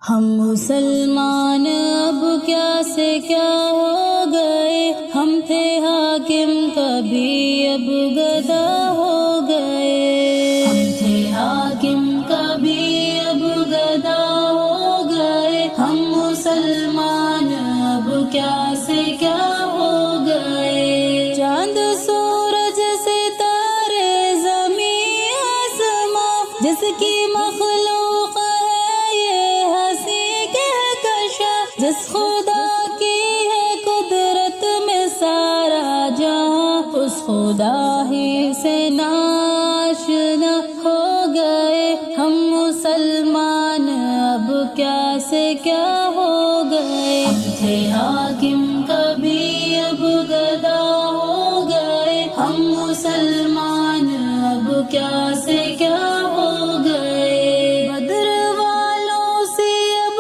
ہم مسلمان اب کیا سے کیا ہو گئے، ہم تھے حاکم کبھی اب گدا ہو گئے، ہم تھے حاکم کبھی اب گدا ہو گئے، ہم مسلمان اب کیا سے کیا ہو گئے، چاند سورج ستارے زمین آسماں جس کی مخلوق جس خدا کی ہے قدرت میں سارا جہاں، اس خدا ہی سے ناشنا ہو گئے، ہم مسلمان اب کیا سے کیا ہو گئے، ہم تھے حاکم کبھی اب گدا ہو گئے، ہم مسلمان اب کیا سے کیا ہو گئے، بدر والوں سے اب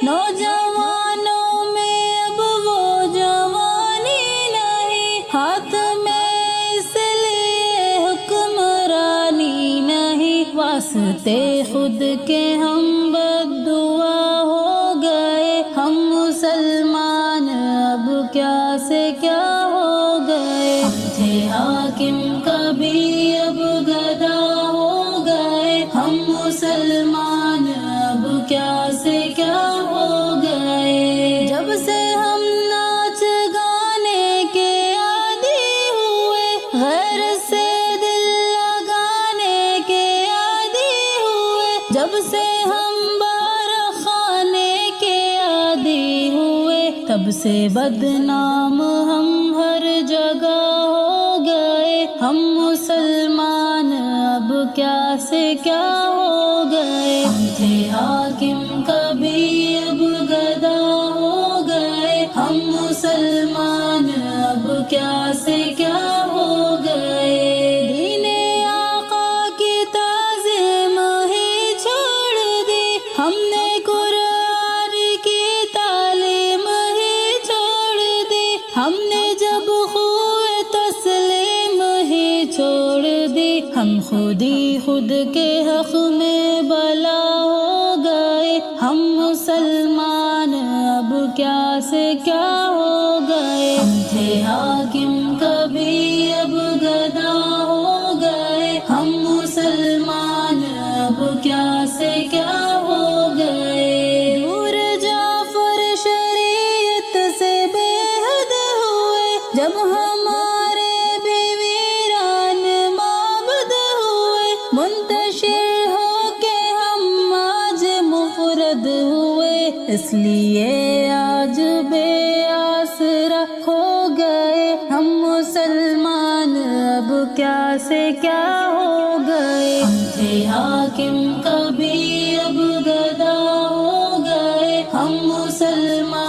نوجوانوں میں اب وہ جوانی نہیں، ہاتھ میں اس لیے حکمرانی نہیں، واسطے خود کے ہم بد دعا ہو گئے، ہم مسلمان اب کیا سے کیا ہو گئے، ہم تھے حاکم کبھی اب گدا ہو گئے، ہم مسلمان اب کیا سے کیا ہو گئے، جب سے ہم ناچ گانے کے عادی ہوئے، غیر سے دل لگانے کے عادی ہوئے، جب سے ہم بار خانے کے عادی ہوئے، تب سے بدنام ہم ہر جگہ ہو گئے، ہم مسلمان اب کیا سے کیا ہو گئے، ہم تھے حاکم کبھی اب گدا ہو گئے، ہم مسلمان اب کیا سے کیا ہو گئے، دین آقا کی تعظیم ہی چھوڑ دی، ہم نے قرآن کی تعلیم ہی چھوڑ دی، ہم نے جب خوئے تسلیم ہی چھوڑ دی، ہم خود ہی خود کے حق میں بلا ہو گئے، ہم مسلمان اب کیا سے کیا ہو گئے، ہم تھے حاکم کبھی اب گدا ہو گئے، ہم مسلمان اب کیا سے کیا ہو گئے، نور جعفر شریعت سے بے حد ہوئے، جب ہمارے بھی ویران معبد ہوئے، منتشر ہو کے ہم آج مفرد ہوئے، اس لیے آج بے آسرا ہو گئے، ہم مسلمان اب کیا سے کیا ہو گئے، ہم تھے حاکم کبھی اب گدا ہو گئے، ہم مسلمان